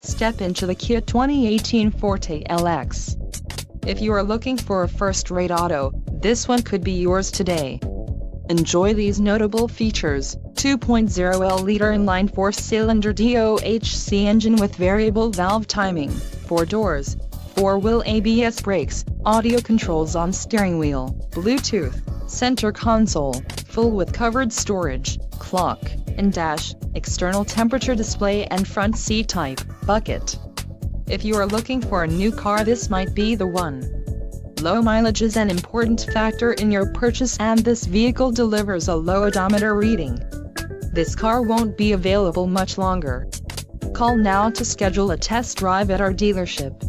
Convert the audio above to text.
Step into the Kia 2018 Forte LX. If you are looking for a first-rate auto, this one could be yours today. Enjoy these notable features: 2.0L inline 4-cylinder DOHC engine with variable valve timing, 4 doors, 4-wheel ABS brakes, audio controls on steering wheel, Bluetooth, center console, full with covered storage, clock and dash, external temperature display and front seat type, bucket. If you are looking for a new car, this might be the one. Low mileage is an important factor in your purchase, and this vehicle delivers a low odometer reading. This car won't be available much longer. Call now to schedule a test drive at our dealership.